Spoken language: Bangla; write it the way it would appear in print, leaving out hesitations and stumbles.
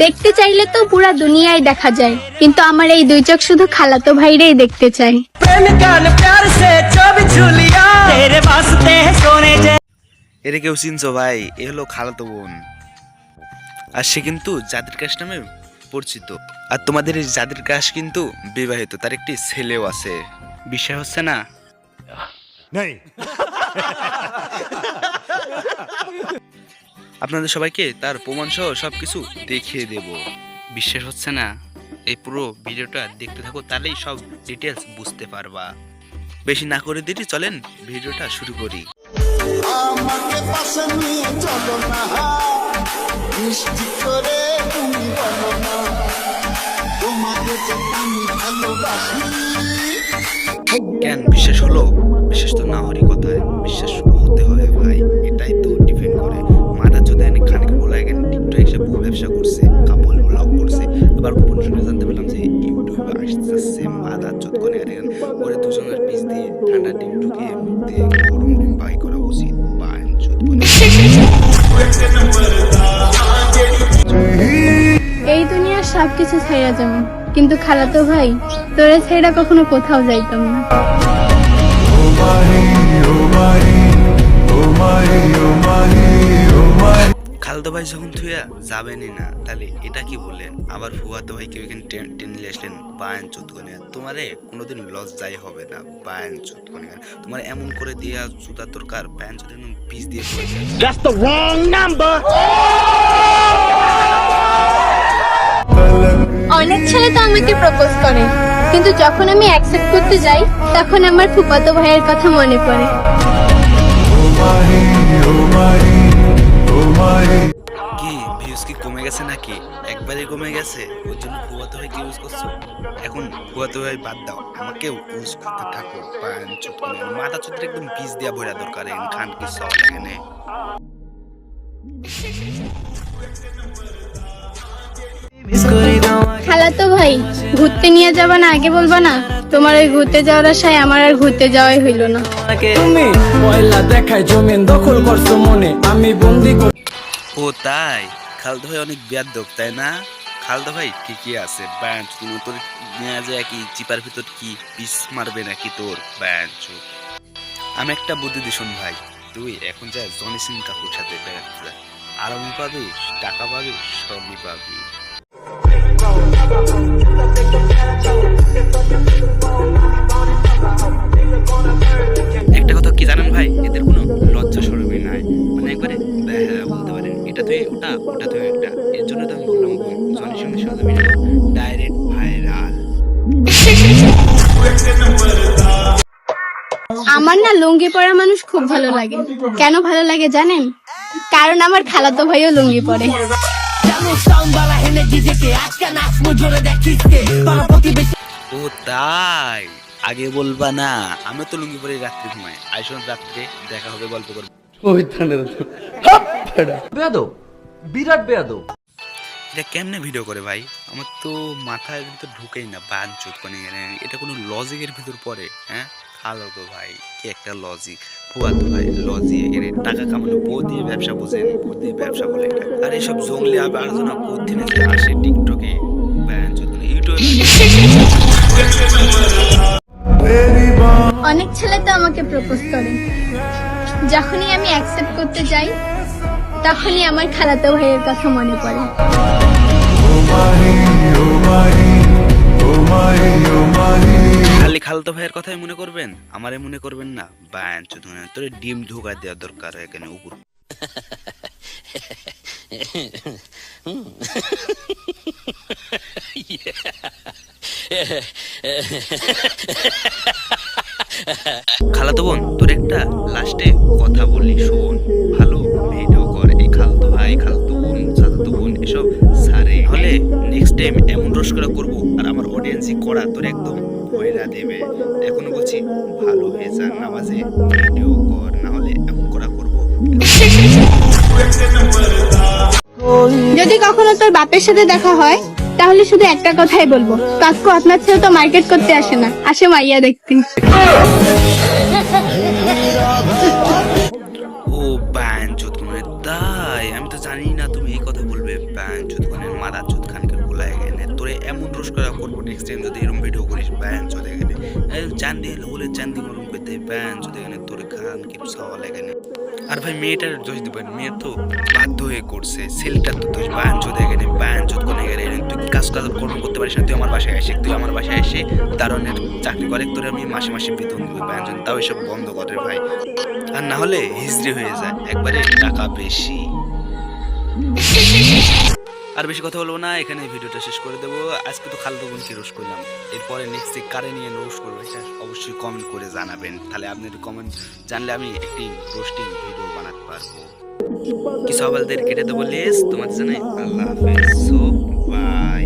দেখতে চাইলে তো পুরা দুনিয়ায় দেখা যায়, কিন্তু আমার এই দুই চোখ শুধু খালাতো ভাইরেই দেখতে চাই। এর কেউ চিনছো ভাই? এ হলো খালাতো বোন, আর সে কিন্তু জাদির কাশ নামে পরিচিত। আর তোমাদের এই জাদির কাশ কিন্তু বিবাহিত, তার একটি ছেলেও আছে। বিশ্বাস হচ্ছে না? আপনাদের সবাইকে তার প্রমাণ সহ সবকিছু দেখিয়ে দেব। বিশ্বাস হচ্ছে না? এই পুরো ভিডিওটা দেখতে থাকো, তাহলেই সব ডিটেলস বুঝতে পারবা। বেশি না করে দিতে চলেন ভিডিওটা শুরু করি। আমাকে পাশে নিয়ে চলো না, মিষ্টি করে তুমি বলো না, তোমাকে যে আমি ভালোবাসি। কেন বিশ্বাস হলো? বিশ্বাস তো না হরি কথায় বিশ্বাস হতে হবে ভাই, এটাই তো ডিপেন্ড করে। মাথা চোদে খানিক বলে গেন টিকটক এসে বউ ব্যবসা করছে, কাপড় ব্লগ করছে, আবার গোপন শুনে জানতে পেলাম যে ইউটিউবে আসতেছে মাথা চোদ করে গেলেন ওরে দুজনের পিস দিয়ে ঠান্ডা ডিম ঢুকিয়ে মুখ দিয়ে গরম ডিম বাই করা উচিত। বায়ন চোদ করে এই দুনিয়ার সবকিছু ছাইরা যাবো, কিন্তু খালাতো ভাই তোরে ছাইরা কখনো কোথাও যাইতাম না। খালদো ভাই যখন থুয়া যাবেনই না, তাহলে এটা কি বললেন? আবার ফুয়াতো ভাই কেউ এখানে টেনে আসলেন বায়ান চুতকনে। তোমারে কোনোদিন লজ্জাই হবে না বায়ান চুতকনে। তোমার এমন করে দিয়া জুতা দরকার বায়ান চুত পিস দিয়ে পড়েছে। That's the wrong number. অনেক ছেলে তো আমাকে প্রপোজ করে, কিন্তু যখন আমি অ্যাকসেপ্ট করতে যাই তখন আমার ফুফাতো ভাইয়ের কথা মনে পড়ে। কি ভিউজ কি কমে গেছে নাকি? একবারই কমে গেছে? ওর জন্য ফুয়াতো ভাই কি ইউজ করছো? এখন ফুয়াতো ভাই বাদ দাও, আমাকেও ইউজ করতে থাকো বায়ান চুতকনে। মাথা চুতরে একদম পিস দিয়া ভরা দরকার খান কি সব এখানে। খালাতো ভাই ঘুরতে নিয়ে যাবা না আগে বলবা না? তোমার ওই ঘুরতে যাওয়ার আশায় আমার আর ঘুরতে যাওয়াই হইলো না। তুমি পয়লা দেখায় জমিন দখল করছো মনে, আমি বন্দি। ও তাই? খালদো ভাই অনেক বেয়াদব তাই না? খালদো ভাই ঠিকই আছে ব্যাঞ্চ, তুমি তোর নেওয়া যায় কি চিপার ভিতর কি পিস মারবে নাকি তোর ব্যাঞ্চ? আমি একটা বুদ্ধি দিশন ভাই, তুই এখন যা জনি সিং কাকুর সাথে বেড়াতে যা, আরামই পাবি, টাকা পাবি, সবই পাবি। একটা কথা কি জানেন ভাই, এদের কোনো লজ্জা সরবই নাই, মানে একবারে বেহারা বলতে পারেন। এটা তুই ওটা, ওটা তুই একটা। এর জন্য তো আমি বললাম জনের সঙ্গে সাথে ডাইরেক্ট ভাইরাল। আমার না লুঙ্গি পরা মানুষ খুব ভালো লাগে। কেন ভালো লাগে জানেন? কারণ আমার খালাতো ভাইও লুঙ্গি পরে। ও তাই? আগে বলবা না? আমি তো লুঙ্গি পরে রাত্রে ঘুমাই। আইসন রাত্রে দেখা হবে, গল্প করবো। বেয়াদব, বিরাট বেয়াদব। এটা কেমনে ভিডিও করে ভাই? আমার তো মাথার ভিতর ঢুকেই না বান চোদ কোনে। এটা কোনো লজিকের ভিতর পড়ে? হ্যাঁ খালো তো ভাই কি একটা লজিক, ফুয়াতো ভাই লজিক। এর টাকা কামানো বউ দিয়ে ব্যবসা বোঝেন, বউ দিয়ে ব্যবসা বলে এটা। আর এইসব জঙ্গলি আলোচনা করতে আসে টিকটকে বান চোদ কোনে, ইউটিউবে। অনেক ছেলে তো আমাকে প্রপোজ করে, যখনই আমি অ্যাকসেপ্ট করতে যাই তখনই আমার খালাতো ভাইয়ের কথা মনে পড়ে। খালি খালতো ভাইয়ের কথাই মনে করবেন, আমারে মনে করবেন না? বায়ান চোদ কোনে, তোর ডিম ঢোকা দেওয়া দরকার এখানে উপর। খালাতো বোন তোর একটা লাস্টে কথা বলি শোন, ভালো ভিডিও কর। এই খালতো ভাই, খালতো বোন, চাচাতো বোন এসব সারে হলে নেক্সট টাইম এমন রস করা করবো, আর আমার অডিয়েন্সই করা তোর একদম ভয়রা দেবে। এখনো বলছি ভালো হয়ে যা, নামাজে ভিডিও কর, না হলে এমন করা করবো। যদি কখনো তোর বাপের সাথে দেখা হয় তাহলে শুধু একটা কথাই বলবো, কাকু আপনার ছেলে তো মার্কেট করতে আসে না, আসে মাইয়া দেখতে। ও বায়ান চোদ কোনে, তাই? আমি তো জানি না তুমি এই কথা বলবে। বায়ান চোদ কোনে মারা চোদ খানকে ভুলায় গেলে তোরে এমন রোজ করা করবো নেক্সট টাইম যদি এরকম ভিডিও করিস ব্যান চলে গেলে চান্দি হলে চান্দি মরম পেতে ব্যান চলে গেলে তোরে খান কিছু খাওয়া লাগে না। আর ভাই মেয়েটার দোষ দিবেন, মেয়ে তো বাধ্য হয়ে করছে, ছেলেটার তো দোষ ব্যান চলে গেলে ব্যান চোদ কোনে গেলে তুই কাজ করতে পারিস না, তুই আমার বাসায় এসে দারণের চাকরি করে তোরে আমি মাসে মাসে বেতন দেবো ব্যান চোদ, তাও এসব বন্ধ করে ভাই, আর না হলে হিজড়ে হয়ে যায় একবারে টাকা বেশি। আর বেশি কথা বলবো না, এখানে ভিডিওটা শেষ করে দেবো। আজকে তো খালতো বোনকে রোশ করলাম, এরপরে নেক্সট কারে নিয়ে রোশ করবো সেটা অবশ্যই কমেন্ট করে জানাবেন, তাহলে আপনি একটু কমেন্ট জানলে আমি একটি রোস্টিং ভিডিও বানাতে পারবো। কিছু আবালদের কেটে দেবো লেস, তোমাদের জানাই আল্লাহ হাফেজ, সো বাই।